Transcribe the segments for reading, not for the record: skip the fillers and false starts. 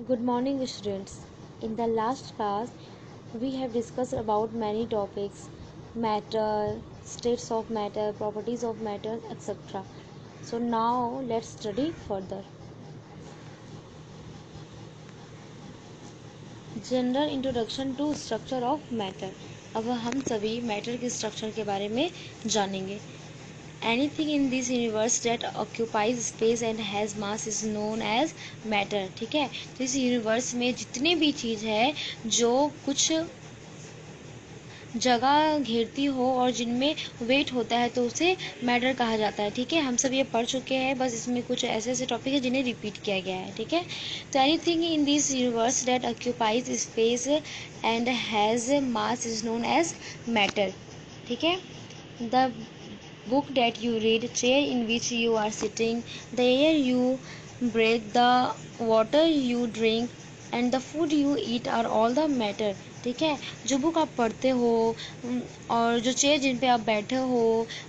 Good morning, students. In the last class, we have discussed about many topics: matter, states of matter, properties of matter, etc. So now let's study further. General introduction to structure of matter. अब हम सभी matter के structure के बारे में जानेंगे. Anything in this universe that occupies space and has mass is known as matter. ठीक है, तो इस यूनिवर्स में जितने भी चीज़ है जो कुछ जगह घेरती हो और जिनमें वेट होता है तो उसे मैटर कहा जाता है. ठीक है, हम सब ये पढ़ चुके हैं, बस इसमें कुछ ऐसे ऐसे टॉपिक है जिन्हें रिपीट किया गया है. ठीक है, तो anything in this universe that occupies space and has mass is known as matter. ठीक है, the book that you read, chair in which you are sitting, the air you breathe, the water you drink and the food you eat are all the matter. ठीक है, जो book आप पढ़ते हो और जो चेयर जिन पे आप बैठे हो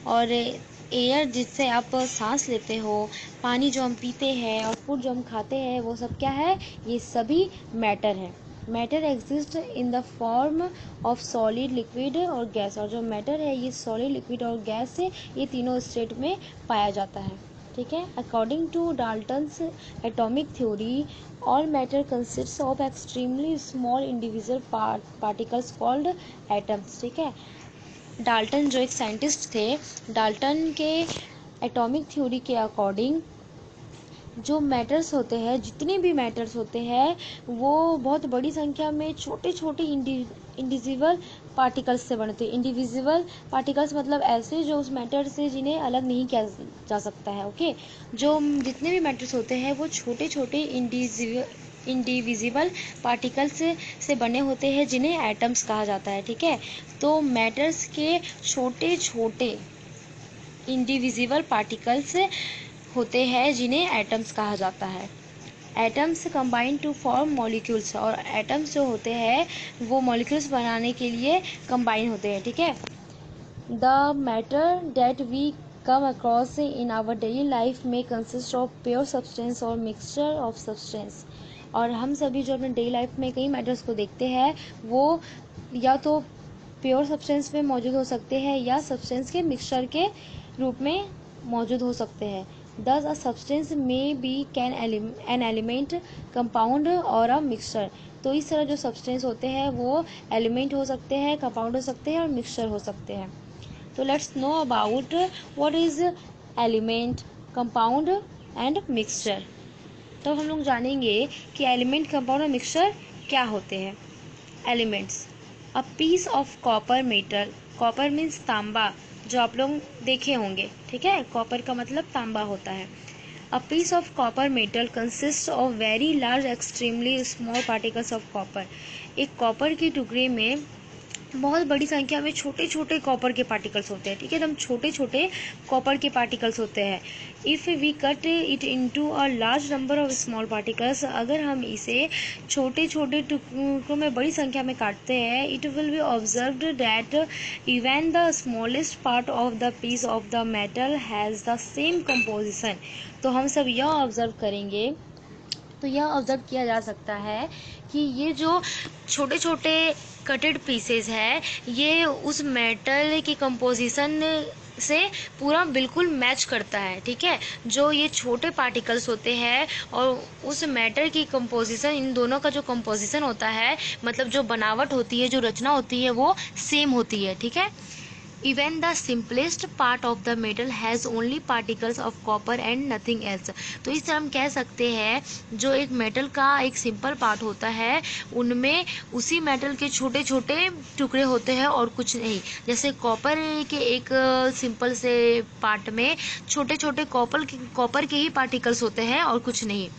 और एयर जिससे आप सांस लेते हो, पानी जो हम पीते हैं और फूड जो हम खाते हैं, वो सब क्या है? ये सभी मैटर है. Matter exist in the form of solid, liquid और गैस. और जो मैटर है ये सॉलिड, लिक्विड और गैस से ये तीनों स्टेट में पाया जाता है. ठीक है, according to Dalton's atomic theory all matter consist of extremely small individual particles called atoms. ठीक है, डाल्टन जो एक साइंटिस्ट थे, डाल्टन के एटॉमिक थ्योरी के अकॉर्डिंग जो मैटर्स होते हैं, जितने भी मैटर्स होते हैं, वो बहुत बड़ी संख्या में छोटे छोटे इंडिविजुअल पार्टिकल्स से बनते हैं. इंडिविजुअल पार्टिकल्स मतलब ऐसे जो उस मैटर से जिन्हें अलग नहीं किया जा सकता है. ओके, जो जितने भी मैटर्स होते हैं वो छोटे छोटे इंडिविजुअल पार्टिकल्स से बने होते हैं जिन्हें एटम्स कहा जाता है. ठीक है, तो मैटर्स के छोटे छोटे इंडिविजुअल पार्टिकल्स होते हैं जिन्हें एटम्स कहा जाता है. Atoms combine to form molecules. और एटम्स जो होते हैं वो मॉलिक्यूल्स बनाने के लिए कंबाइन होते हैं. ठीक है, the matter that we come across in our daily life में कंसिस्ट ऑफ प्योर सब्सटेंस और मिक्सचर ऑफ सब्सटेंस. और हम सभी जो अपने डेली लाइफ में कई मैटर्स को देखते हैं वो या तो प्योर सब्सटेंस में मौजूद हो सकते हैं या सब्सटेंस के मिक्सचर के रूप में मौजूद हो सकते हैं. Thus, a substance may be an element, compound और a mixture. तो इस तरह जो सब्सटेंस होते हैं वो एलिमेंट हो सकते हैं, कंपाउंड हो सकते हैं और मिक्सचर हो सकते हैं. तो let's know about what is element, compound and mixture. तो हम लोग जानेंगे कि एलिमेंट, कंपाउंड और मिक्सचर क्या होते हैं. Elements: a piece of copper metal. Copper means तांबा, जो आप लोग देखे होंगे. ठीक है, कॉपर का मतलब तांबा होता है. A piece of copper metal consist of very large extremely small particles of copper. एक कॉपर के टुकड़े में बहुत बड़ी संख्या में छोटे छोटे कॉपर के पार्टिकल्स होते हैं. ठीक है, एकदम छोटे छोटे कॉपर के पार्टिकल्स होते हैं. If we cut it into a large number of small particles. अगर हम इसे छोटे छोटे टुकड़ों में बड़ी संख्या में काटते हैं, it will be observed that even the smallest part of the piece of the metal has the same composition. तो हम सब यह ऑब्जर्व करेंगे, तो यह ऑब्जर्व किया जा सकता है कि ये जो छोटे छोटे कटेड पीसेस है ये उस मेटल की कंपोजिशन से पूरा बिल्कुल मैच करता है. ठीक है, जो ये छोटे पार्टिकल्स होते हैं और उस मैटर की कंपोजिशन, इन दोनों का जो कंपोजिशन होता है, मतलब जो बनावट होती है, जो रचना होती है, वो सेम होती है. ठीक है, even the simplest part of the metal has only particles of copper and nothing else. तो इस तरह हम कह सकते हैं जो एक मेटल का एक सिंपल पार्ट होता है उनमें उसी मेटल के छोटे छोटे टुकड़े होते हैं और कुछ नहीं. जैसे कॉपर के एक सिंपल से पार्ट में छोटे छोटे कॉपर के ही पार्टिकल्स होते हैं और कुछ नहीं.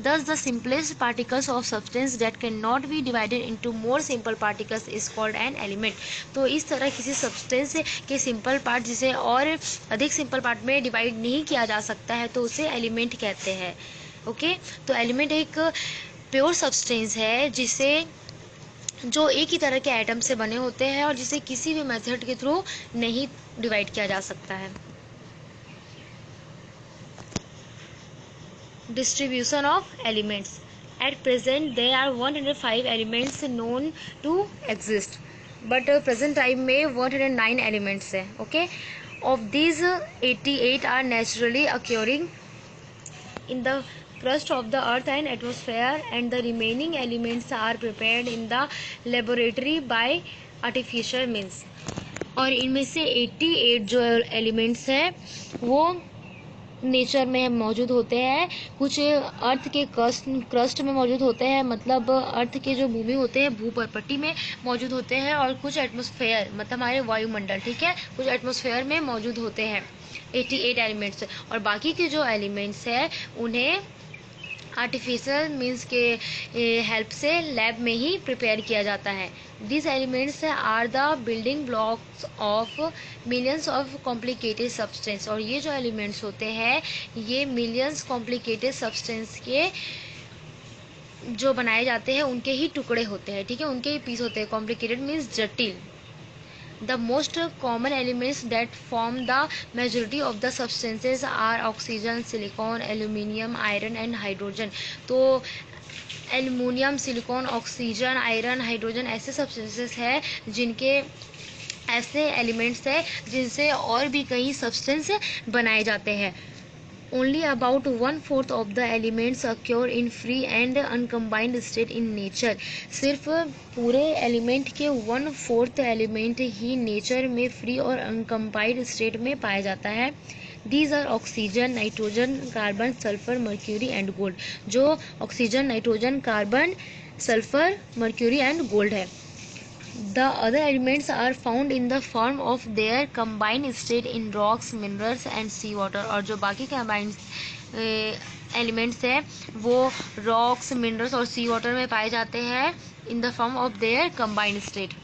Thus, the simplest particles of substance that cannot be divided into more simple particles is called an element. तो इस तरह किसी सब्सटेंस के सिंपल पार्ट जिसे और अधिक सिंपल पार्ट में डिवाइड नहीं किया जा सकता है तो उसे एलिमेंट कहते हैं. ओके, तो एलिमेंट एक प्योर सब्सटेंस है जिसे जो एक ही तरह के एटम से बने होते हैं और जिसे किसी भी मेथड के थ्रू नहीं डिवाइड किया जा सकता है. Distribution of elements. At present there are 105 elements known to exist, but present time में 109 elements है. Okay, of these 88 are naturally occurring in the crust of the earth and atmosphere, and the remaining elements are prepared in the laboratory by artificial means. और इनमें से 88 जो elements है वो nature में मौजूद होते हैं, कुछ अर्थ के क्रस्ट में मौजूद होते हैं, मतलब अर्थ के जो भूमि होते हैं भूपर्पट्टी में मौजूद होते हैं, और कुछ एटमॉस्फेयर मतलब हमारे वायुमंडल, ठीक है, कुछ एटमॉस्फेयर में मौजूद होते हैं 88 एलिमेंट्स. और बाकी के जो एलिमेंट्स हैं उन्हें आर्टिफिशियल मीन्स के हेल्प से लैब में ही प्रिपेयर किया जाता है. This elements are the building blocks of millions of complicated substance. और ये जो एलिमेंट्स होते हैं ये मिलियंस कॉम्प्लिकेटेड सब्सटेंस के जो बनाए जाते हैं उनके ही टुकड़े होते हैं, ठीक है, उनके ही पीस होते हैं. कॉम्प्लिकेटेड मीन्स जटिल. The most common elements that form the majority of the substances are oxygen, silicon, aluminium, iron and hydrogen. तो aluminium, silicon, oxygen, iron, hydrogen ऐसे सब्सटेंसेस है जिनके ऐसे एलिमेंट्स है जिनसे और भी कई सब्सटेंस बनाए जाते हैं. Only about 1/4 of the elements occur in free and uncombined state in nature. सिर्फ पूरे एलिमेंट के 1/4 एलिमेंट ही नेचर में फ्री और अनकम्बाइंड स्टेट में पाया जाता है. These are oxygen, nitrogen, carbon, sulphur, mercury and gold. जो oxygen, nitrogen, carbon, sulphur, mercury and gold है. The other elements are found in the form of their combined state in rocks, minerals and sea water. और जो बाकी combined elements है वो rocks, minerals और sea water में पाए जाते हैं in the form of their combined state.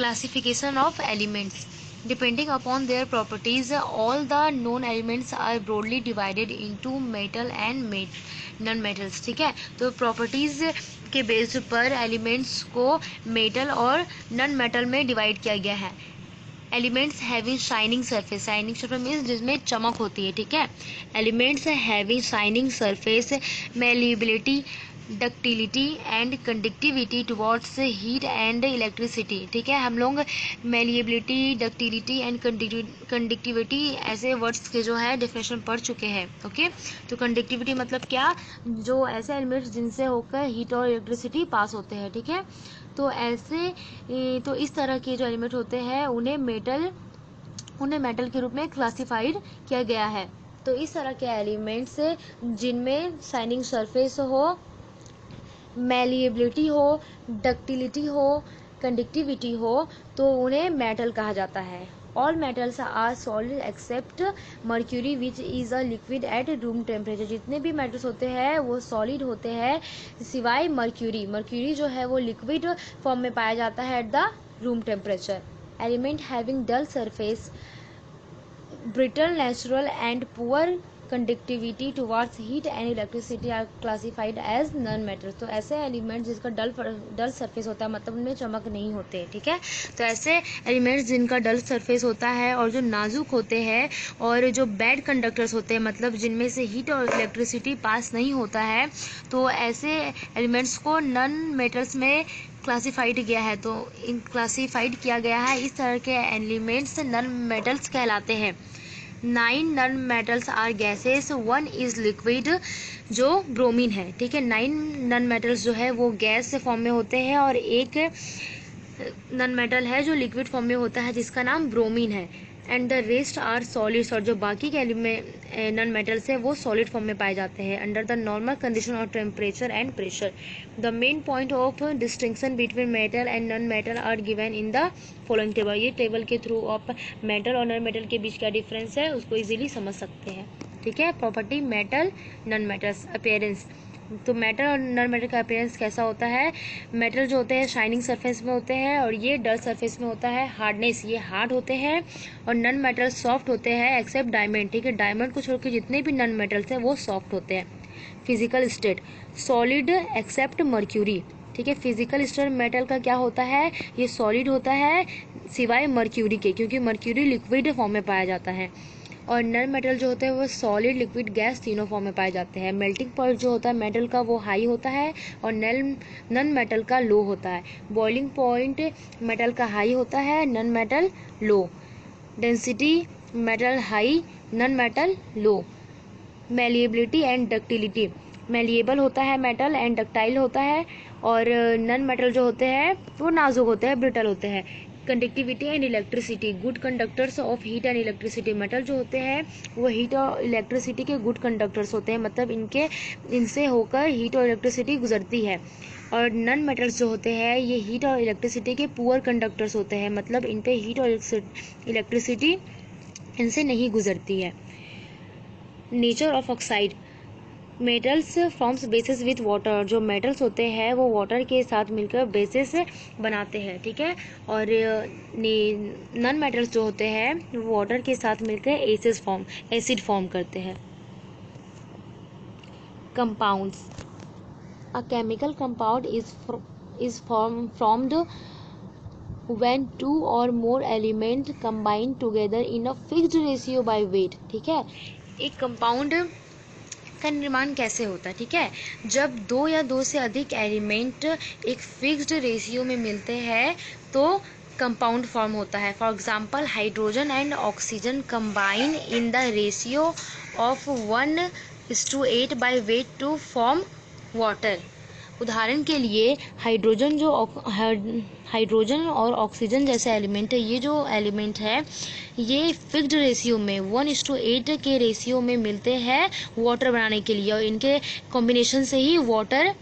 Classification of elements. Depending upon their properties, all the known elements are broadly divided into metal and non-metals. ठीक है, तो प्रॉपर्टीज के बेस पर एलिमेंट्स को मेटल और नॉन मेटल में divide किया गया है. Elements having shining surface. Shining surface means जिसमें चमक होती है, ठीक है. Elements having shining surface, malleability, ductility and conductivity towards heat and electricity. ठीक है, हम लोग मेलिएबिलिटी, डक्टिलिटी एंड कंडक्टिविटी ऐसे वर्ड्स के जो है डेफिनेशन पढ़ चुके हैं. ओके, तो कंडक्टिविटी मतलब क्या, जो ऐसे एलिमेंट्स जिनसे होकर हीट और इलेक्ट्रिसिटी पास होते हैं. ठीक है, तो ऐसे तो इस तरह के जो एलिमेंट होते हैं उन्हें मेटल के रूप में क्लासिफाइड किया गया है. तो इस तरह के एलिमेंट्स जिनमें शाइनिंग सरफेस हो, मेलिएबिलिटी हो, डक्टिलिटी हो, कंडक्टिविटी हो, तो उन्हें मेटल कहा जाता है. All metals are solid except mercury which is a liquid at room temperature. जितने भी मेटल्स होते हैं वो सॉलिड होते हैं सिवाय मर्क्यूरी. मर्क्यूरी जो है वो लिक्विड फॉर्म में पाया जाता है at the room temperature. Element having dull surface, brittle, natural and poor conductivity towards heat and electricity are classified as non-metals. तो ऐसे एलिमेंट जिसका डल सरफेस होता है मतलब उनमें चमक नहीं होते. ठीक है, तो ऐसे एलिमेंट्स जिनका डल सरफेस होता है और जो नाजुक होते हैं और जो बैड कंडक्टर्स होते हैं मतलब जिनमें से हीट और इलेक्ट्रिसिटी पास नहीं होता है, तो ऐसे एलिमेंट्स को नॉन मेटल्स में क्लासिफाइड किया है. तो क्लासिफाइड किया गया है. इस तरह के एलिमेंट्स नॉन मेटल्स कहलाते हैं. 9 non metals are gases, 1 is liquid जो ब्रोमीन है. ठीक है, 9 नॉन मेटल्स जो है वो गैस फॉर्म में होते हैं और एक नॉन मेटल है जो लिक्विड फॉर्म में होता है जिसका नाम ब्रोमीन है. And the rest are solids. और जो बाकी के नॉन मेटल्स है वो सॉलिड फॉर्म में पाए जाते हैं under the normal condition of temperature and pressure. The main point of distinction between metal and non metal are given in the following table. ये टेबल के थ्रू आप मेटल और नॉन मेटल के बीच का डिफरेंस है उसको इजीली समझ सकते हैं. ठीक है, property metal, non metals, appearance. तो मेटल और नॉन मेटल का अपीयरेंस कैसा होता है. मेटल जो होते हैं शाइनिंग सरफेस में होते हैं और ये डल सरफेस में होता है. हार्डनेस, ये हार्ड होते हैं और नॉन मेटल सॉफ्ट होते हैं एक्सेप्ट डायमंड. ठीक है, डायमंड को छोड़ के जितने भी नॉन मेटल्स हैं वो सॉफ्ट होते हैं. Physical state, solid except mercury. ठीक है, फिजिकल स्टेट मेटल का क्या होता है, ये सॉलिड होता है सिवाय मर्क्यूरी के, क्योंकि मर्क्यूरी लिक्विड फॉर्म में पाया जाता है. और नन मेटल जो होते हैं वो सॉलिड, लिक्विड, गैस तीनों फॉर्म में पाए जाते हैं। मेल्टिंग पॉइंट जो होता है मेटल का वो हाई होता है और नन मेटल का लो होता है। बॉइलिंग पॉइंट मेटल का हाई होता है, non metal low. Density metal high, non metal low. Malleability and ductility, malleable होता है मेटल एंड डक्टाइल होता है, और नन मेटल जो होते हैं वो नाजुक होते हैं, ब्रिटल होते हैं। Conductivity and electricity, good conductors of heat and electricity, metal जो होते हैं वो हीट और इलेक्ट्रिसिटी के गुड कंडक्टर्स होते हैं, मतलब इनसे होकर हीट और इलेक्ट्रिसिटी गुजरती है। और नन मेटल्स जो होते हैं ये हीट और इलेक्ट्रिसिटी के पुअर कंडक्टर्स होते हैं, मतलब इन पे हीट और इलेक्ट्रिसिटी इनसे नहीं गुजरती है। Nature of oxide, metals forms basis with water, जो मेटल्स होते हैं वो वाटर के साथ मिलकर बेसिस बनाते हैं, ठीक है। और नन मेटल्स जो होते हैं वो वाटर के साथ मिलकर एसिड फॉर्म करते हैं। Compounds, a chemical compound is formed when two or more element combine together in a fixed ratio by weight, ठीक है। एक कंपाउंड का निर्माण कैसे होता है, ठीक है, जब दो या दो से अधिक एलिमेंट एक फिक्स्ड रेशियो में मिलते हैं तो कंपाउंड फॉर्म होता है। For example hydrogen and oxygen combine in the ratio of 1:8 by weight to form water. उदाहरण के लिए हाइड्रोजन और ऑक्सीजन जैसे एलिमेंट है, ये जो एलिमेंट है ये फिक्स्ड रेशियो में 1:8 के रेशियो में मिलते हैं वाटर बनाने के लिए, और इनके कॉम्बिनेशन से ही वाटर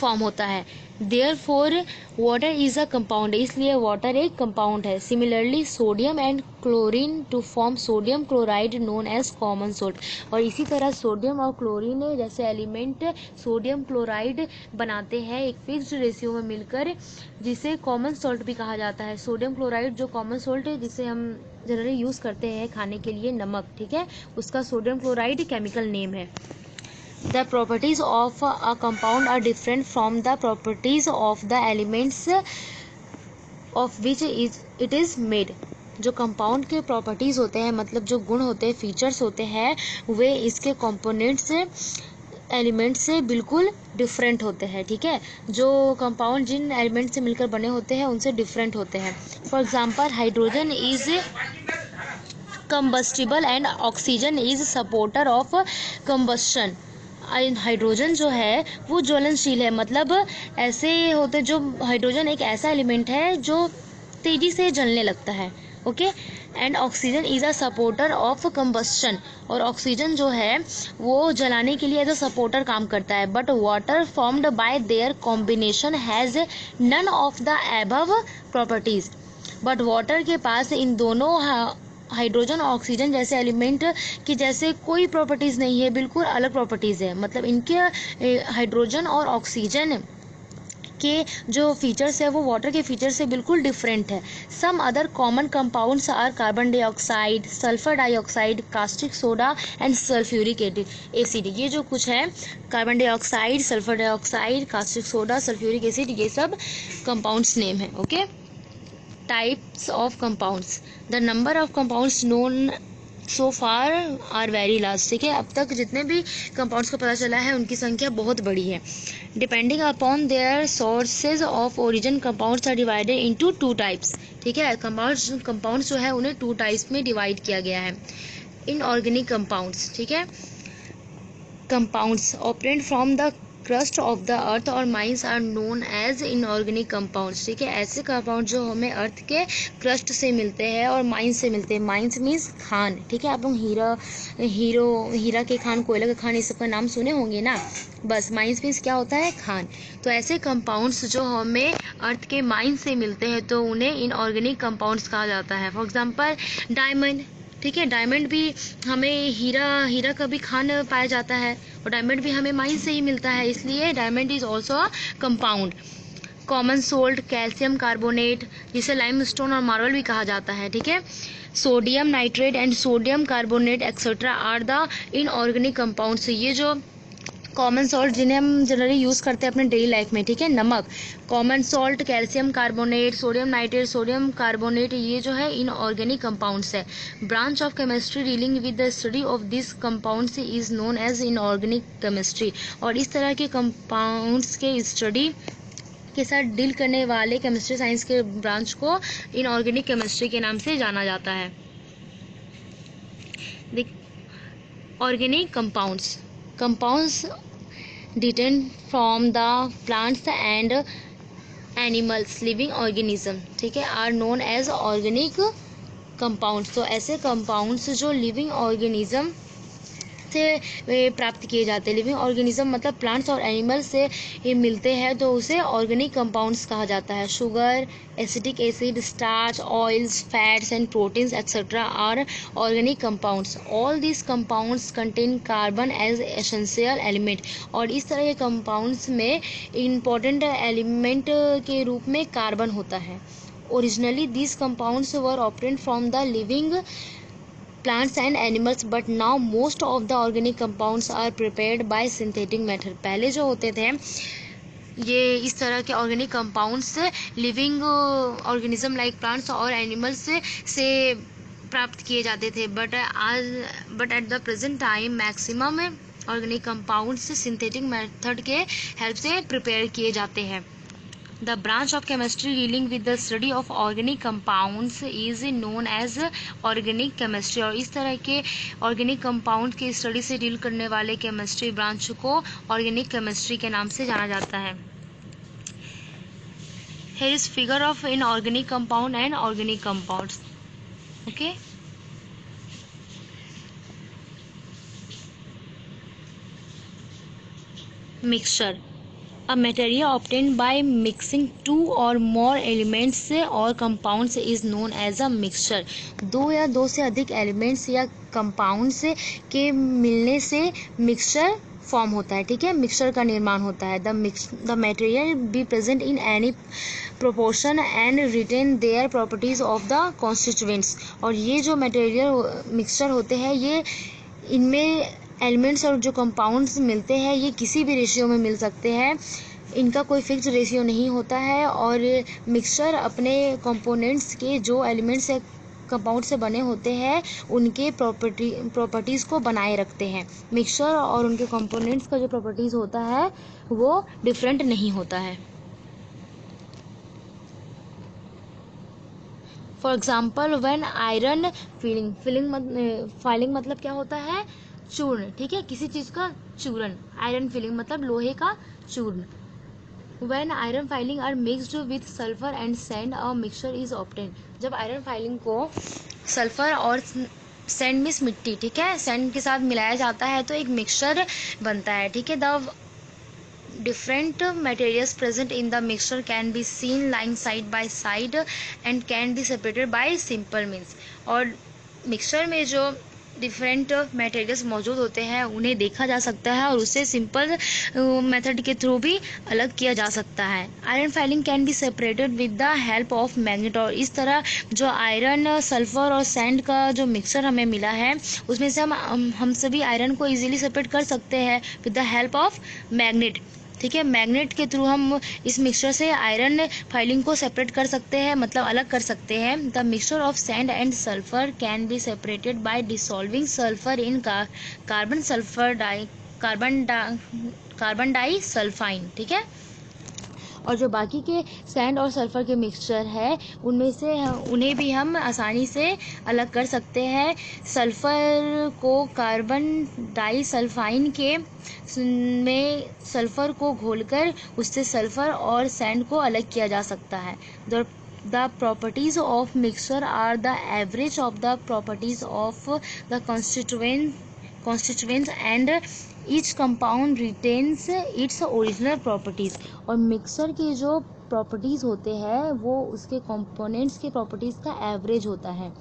फॉर्म होता है। Therefore water is a compound, इसलिए वाटर एक कंपाउंड है। Similarly sodium and chlorine to form sodium chloride known as common salt, और इसी तरह सोडियम और क्लोरीन जैसे एलिमेंट सोडियम क्लोराइड बनाते हैं एक फिक्स्ड रेशियो में मिलकर, जिसे कॉमन सोल्ट भी कहा जाता है। सोडियम क्लोराइड जो कॉमन सोल्ट है जिसे हम जनरली यूज करते हैं खाने के लिए, नमक, ठीक है, उसका सोडियम क्लोराइड केमिकल नेम है। The properties of a compound are different from the properties of the elements of which it is made. जो कंपाउंड के प्रॉपर्टीज होते हैं, मतलब जो गुण होते हैं, फीचर्स होते हैं, वे इसके कंपोनेंट्स एलिमेंट से बिल्कुल डिफरेंट होते हैं, ठीक है। जो कंपाउंड जिन एलिमेंट से मिलकर बने होते हैं उनसे डिफरेंट होते हैं। For example hydrogen is combustible and oxygen is supporter of combustion. Hydrogen जो है वो ज्वलनशील है, मतलब ऐसे होते जो हाइड्रोजन एक ऐसा एलिमेंट है जो तेजी से जलने लगता है, okay. And oxygen is a supporter of combustion, और ऑक्सीजन जो है वो जलाने के लिए एज अ सपोर्टर काम करता है। But water formed by their combination has none of the above properties, but water के पास इन दोनों हाइड्रोजन और ऑक्सीजन जैसे एलिमेंट की जैसे कोई प्रॉपर्टीज नहीं है, बिल्कुल अलग प्रॉपर्टीज है, मतलब इनके हाइड्रोजन और ऑक्सीजन के जो फीचर्स है वो वाटर के फीचर से बिल्कुल डिफरेंट है। Some other common compounds are carbon dioxide, sulphur dioxide, caustic soda and sulphuric acid. ये जो कुछ है carbon dioxide, sulphur dioxide, caustic soda, sulphuric acid, ये सब कंपाउंड्स नेम है, okay. Types of compounds, the number of compounds known so far are very large, ठीक है, अब तक जितने भी कंपाउंड्स का पता चला है उनकी संख्या बहुत बड़ी है। Depending upon their sources of origin compounds are divided into 2 types, ठीक है। कंपाउंड्स जो है उन्हें 2 टाइप्स में डिवाइड किया गया है। इनऑर्गेनिक कंपाउंड्स, ठीक है, compounds operate from the crust of the earth और mines are known as inorganic compounds, ठीक है। ऐसे कंपाउंड जो हमें अर्थ के क्रस्ट से मिलते हैं और माइंस से मिलते हैं। माइंस मीन्स खान, ठीक है, आप लोग हीरा के खान, कोयला के खान, इस सब का नाम सुने होंगे ना, बस माइंस मीन्स क्या होता है, खान। तो ऐसे कंपाउंड्स जो हमें अर्थ के माइंस से मिलते हैं तो उन्हें इनऑर्गेनिक कंपाउंड्स कहा जाता है। फॉर एग्जाम्पल डायमंड, ठीक है, डायमंड भी हमें हीरा का भी खान पाया जाता है, और डायमंड भी हमें माइन से ही मिलता है, इसलिए diamond is also a compound. Common salt, calcium carbonate, जिसे लाइमस्टोन और मार्बल भी कहा जाता है, ठीक है। Sodium nitrate and sodium carbonate etcetera are the inorganic compounds. ये जो कॉमन सॉल्ट जिन्हें हम जनरली यूज़ करते हैं अपने डेली लाइफ में, ठीक है, नमक, common salt, calcium carbonate, sodium nitrate, sodium carbonate, ये जो है इनऑर्गेनिक कंपाउंड्स है। Branch of chemistry dealing with the study of this compounds is known as inorganic chemistry. और इस तरह के कंपाउंड्स के स्टडी के साथ डील करने वाले केमिस्ट्री साइंस के ब्रांच को इनऑर्गेनिक केमिस्ट्री के नाम से जाना जाता है। Organic compounds detain from the plants and animals living organism, ठीक है, are known as organic compounds. तो ऐसे कंपाउंड्स जो लिविंग ऑर्गेनिज्म से प्राप्त किए जाते हैं, लिविंग ऑर्गेनिज्म मतलब प्लांट्स और एनिमल्स से ये मिलते हैं, तो उसे ऑर्गेनिक कंपाउंड्स कहा जाता है। Sugar, acetic acid, starch, oils, fats and proteins etcetera are organic compounds. All this compounds contain carbon as essential element. और इस तरह के कंपाउंड्स में इम्पॉर्टेंट एलिमेंट के रूप में कार्बन होता है। Originally this compounds were obtained from the living plants and animals, but now most of the organic compounds are prepared by synthetic method। पहले जो होते थे ये इस तरह के organic compounds living organism like plants और एनिमल्स से प्राप्त किए जाते थे, but at the present time maximum organic compounds synthetic method के हेल्प से प्रिपेयर किए जाते हैं। The branch of chemistry dealing with the study of organic compounds is known as organic chemistry। और इस तरह के ऑर्गेनिक कंपाउंड की स्टडी से डील करने वाले केमिस्ट्री ब्रांच को ऑर्गेनिक केमिस्ट्री के नाम से जाना जाता है। Here is figure of inorganic compound and organic compounds। Okay, mixture, a material obtained by mixing two or more elements or compounds is known as a mixture। दो या दो से अधिक एलिमेंट्स या कंपाउंड्स के मिलने से मिक्सचर फॉर्म होता है, ठीक है, मिक्सचर का निर्माण होता है। The material be present in any proportion and retain their properties of the constituents. और ये जो मटेरियल मिक्सचर होते हैं, ये इनमें एलिमेंट्स और जो कंपाउंड्स मिलते हैं ये किसी भी रेशियो में मिल सकते हैं, इनका कोई फिक्स रेशियो नहीं होता है। और मिक्सचर अपने कंपोनेंट्स के जो एलिमेंट्स या कंपाउंड से बने होते हैं उनके प्रॉपर्टीज़ को बनाए रखते हैं। मिक्सचर और उनके कंपोनेंट्स का जो प्रॉपर्टीज़ होता है वो डिफरेंट नहीं होता है। For example when iron filing मतलब क्या होता है, चूर्ण, ठीक है, किसी चीज़ का चूर्ण। आयरन फिलिंग मतलब लोहे का चूर्ण। When iron filing are mixed with sulphur and sand a mixture is obtained. जब आयरन फाइलिंग को सल्फर और सैंड मिस मिट्टी, ठीक है, सैंड के साथ मिलाया जाता है तो एक मिक्सचर बनता है, ठीक है। The different materials present in the mixture can be seen lying side by side and can be separated by simple means। और मिक्सचर में जो डिफरेंट मटेरियल्स मौजूद होते हैं उन्हें देखा जा सकता है और उससे सिंपल मेथड के थ्रू भी अलग किया जा सकता है। Iron filing can be separated with the help of magnet. और इस तरह जो आयरन, सल्फर और सैंड का जो मिक्सचर हमें मिला है उसमें से हम सभी आयरन को इजीली सेपरेट कर सकते हैं with the help of magnet, ठीक है। मैग्नेट के थ्रू हम इस मिक्सचर से आयरन फाइलिंग को सेपरेट कर सकते हैं, मतलब अलग कर सकते हैं। The mixture of sand and sulphur can be separated by dissolving sulphur in carbon di sulphide, ठीक है। और जो बाकी के सैंड और सल्फर के मिक्सचर है उनमें से उन्हें भी हम आसानी से अलग कर सकते हैं। सल्फर को कार्बन डाई सल्फाइन के में सल्फर को घोलकर उससे सल्फर और सैंड को अलग किया जा सकता है। The properties of mixture are the average of the properties of the constituents and each compound retains its original properties। और मिक्सर के जो प्रॉपर्टीज़ होते हैं वो उसके कंपोनेंट्स के प्रॉपर्टीज़ का एवरेज होता है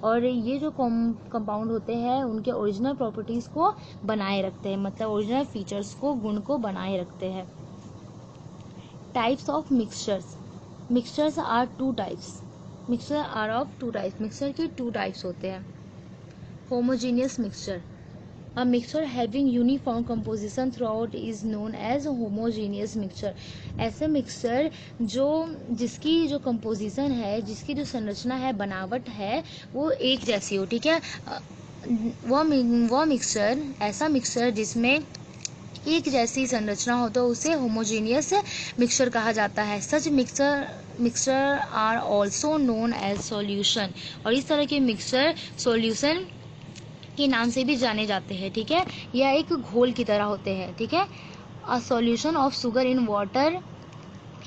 और ये जो कंपाउंड होते हैं उनके ओरिजिनल प्रॉपर्टीज़ को बनाए रखते हैं, मतलब ओरिजिनल फीचर्स को, गुण को बनाए रखते हैं। Types of mixtures. Mixtures are two types. Mixture are of two types. Mixture के टू टाइप्स होते हैं। Homogeneous mixture, A mixture having uniform composition throughout is known as homogeneous mixture. ऐसे मिक्सचर जिसकी जो कंपोजिशन है, जिसकी जो संरचना है, बनावट है, वो एक जैसी हो, ठीक है। वो मिक्सचर, ऐसा मिक्सचर जिसमें एक जैसी संरचना हो तो उसे होमोजेनियस मिक्सचर कहा जाता है। Such mixture are also known as solution, और इस तरह के मिक्सचर सॉल्यूशन के नाम से भी जाने जाते हैं, ठीक है। यह एक घोल की तरह होते हैं, ठीक है। A solution of sugar in water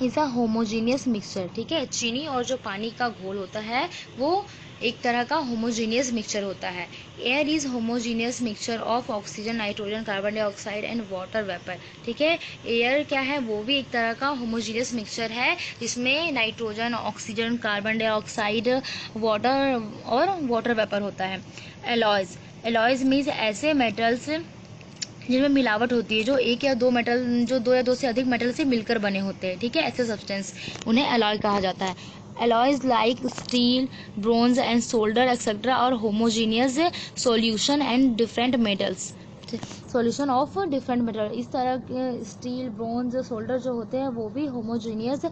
is a homogeneous mixture, ठीक है। चीनी और जो पानी का घोल होता है वो एक तरह का होमोजीनियस मिक्सचर होता है। Air is homogeneous mixture of oxygen, nitrogen, carbon dioxide and water vapour, ठीक है। एयर क्या है, वो भी एक तरह का होमोजीनियस मिक्सचर है जिसमें nitrogen, oxygen, carbon dioxide, water और वाटर वेपर होता है। एलॉयज मीन्स ऐसे मेटल्स जिनमें मिलावट होती है, जो दो या दो से अधिक मेटल से मिलकर बने होते हैं, ठीक है। ऐसे सब्सटेंस उन्हें एलॉय कहा जाता है। Alloys like steel, bronze and solder etcetera और homogeneous solution and different metals, solution of different metal. इस तरह के स्टील, ब्रोंज, सोल्डर जो होते हैं वो भी होमोजीनियस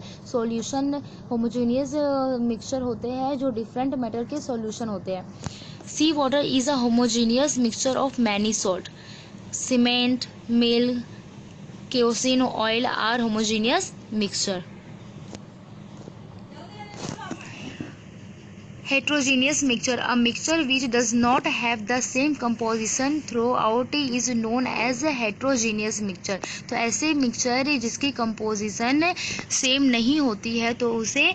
मिक्सचर होते हैं जो डिफरेंट मेटल के सॉल्यूशन होते हैं। Sea water is a homogeneous mixture of many salt. Cement, milk, kerosene oil are homogeneous mixture. Heterogeneous mixture, a mixture which does not have the same composition throughout is known as heterogeneous mixture। तो ऐसे mixture जिसकी composition same नहीं होती है तो उसे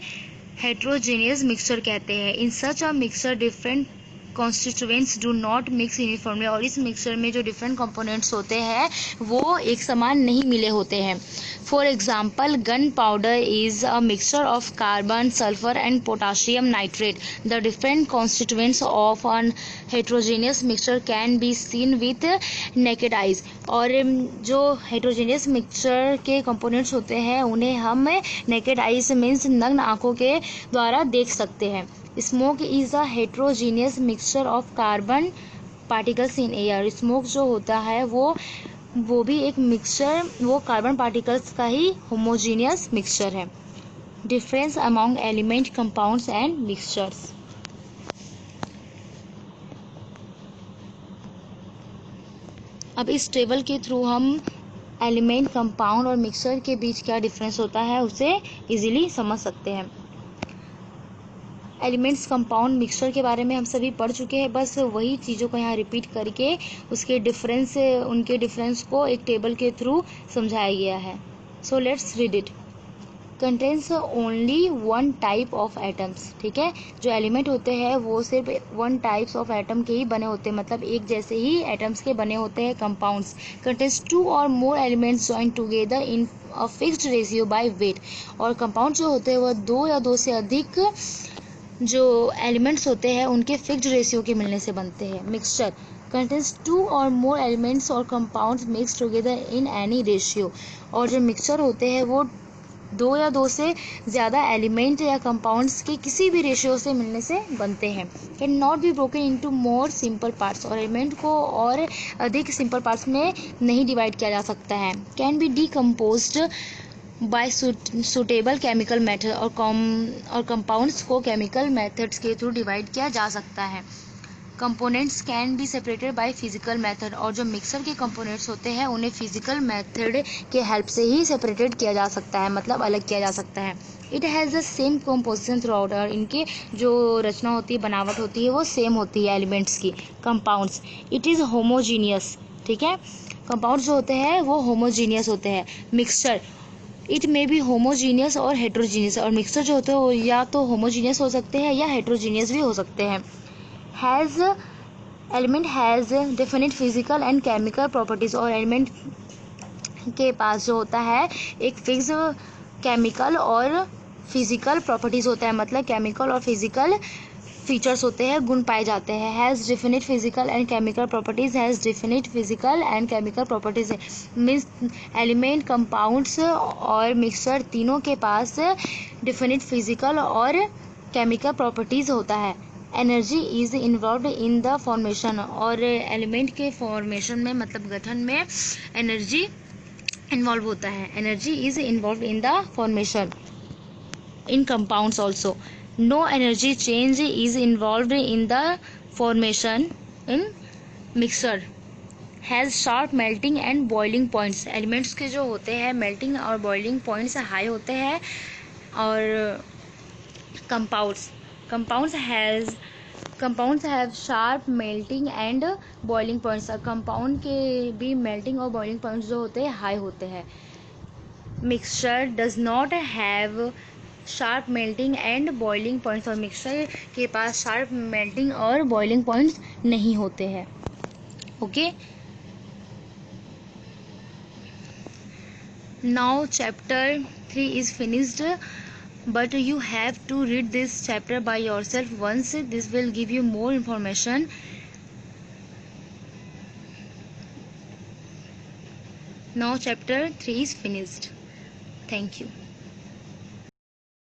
heterogeneous mixture कहते हैं। In such a mixture different constituents do not mix uniformly, और इस मिक्सचर में जो डिफरेंट कंपोनेंट्स होते हैं वो एक समान नहीं मिले होते हैं। For example, gun powder is a mixture of carbon, sulphur and potassium nitrate. The different constituents of an heterogeneous mixture can be seen with naked eyes. और जो हेट्रोजीनियस मिक्सचर के कंपोनेंट्स होते हैं उन्हें हम नेकेड आइज मीन्स नग्न आंखों के द्वारा देख सकते हैं। Smoke is a heterogeneous mixture of carbon particles in air. Smoke जो होता है वो भी एक मिक्सचर, वो कार्बन पार्टिकल्स का ही होमोजीनियस मिक्सचर है। Difference among element, compounds and mixtures. अब इस टेबल के थ्रू हम एलिमेंट, कंपाउंड और मिक्सचर के बीच क्या डिफरेंस होता है उसे इजीली समझ सकते हैं। एलिमेंट्स, कंपाउंड, मिक्सचर के बारे में हम सभी पढ़ चुके हैं, बस वही चीज़ों को यहाँ रिपीट करके उनके डिफरेंस को एक टेबल के थ्रू समझाया गया है। So let's read it. Contains only one type of atoms, ठीक है। जो एलिमेंट होते हैं वो सिर्फ वन टाइप्स ऑफ एटम के ही बने होते हैं, मतलब एक जैसे ही एटम्स के बने होते हैं। कंपाउंड्स कंटेन्स टू और more elements join together in a fixed ratio by weight. और कंपाउंड जो होते हैं वह दो या दो से अधिक जो एलिमेंट्स होते हैं उनके फिक्स्ड रेशियो के मिलने से बनते हैं। मिक्सचर कंटेन्स टू और मोर एलिमेंट्स और compounds mix together in any ratio. और जो मिक्सचर होते हैं वो दो या दो से ज़्यादा एलिमेंट या कंपाउंड्स के किसी भी रेशियो से मिलने से बनते हैं। Can not be broken into more simple parts, और एलिमेंट को और अधिक सिंपल पार्ट्स में नहीं डिवाइड किया जा सकता है। Can be decomposed by suitable chemical method, और कंपाउंड्स को केमिकल मेथड्स के थ्रू डिवाइड किया जा सकता है। Components can be separated by physical method, और जो मिक्सर के कंपोनेंट्स होते हैं उन्हें फिजिकल मेथड के हेल्प से ही सेपरेटेड किया जा सकता है, मतलब अलग किया जा सकता है। It has the same composition through out, और इनके जो रचना होती है, बनावट होती है वो सेम होती है एलिमेंट्स की। कंपाउंड्स इट इज़ होमोजीनियस, ठीक है। कंपाउंड्स जो होते हैं वो होमोजीनियस होते हैं। Mixture it may be homogeneous और हेट्रोजीनियस, और मिक्सचर जो होते हैं वो या तो होमोजीनियस हो सकते हैं या हेट्रोजीनियस भी हो सकते हैं। Has element has definite physical and chemical properties, और एलिमेंट के पास जो होता है एक फिक्स केमिकल और फिजिकल प्रॉपर्टीज होता है, मतलब केमिकल और फिजिकल फीचर्स होते हैं, गुण पाए जाते हैं। Has definite physical and chemical properties, has definite physical and chemical properties means element, compounds और मिक्सचर तीनों के पास डेफिनेट फिजिकल और केमिकल प्रॉपर्टीज होता है। Energy is involve in the formation, और एलिमेंट के फॉर्मेशन में मतलब गठन में एनर्जी इन्वॉल्व होता है। Energy is involve in the formation in compounds also. No energy change is involved in the formation in mixture. Has sharp melting and boiling points. Elements के जो होते हैं मेल्टिंग और बॉइलिंग पॉइंट्स हाई होते हैं। और compounds have sharp melting and boiling points. Compound के भी मेल्टिंग और बॉइलिंग पॉइंट्स जो होते हैं हाई होते हैं। Mixture does not have sharp melting and boiling points, और मिक्सचर के पास शार्प मेल्टिंग और बॉइलिंग पॉइंट्स नहीं होते हैं। Okay, now chapter 3 is finished, but you have to read this chapter by yourself once. This will give you more information. Now chapter 3 is finished. Thank you.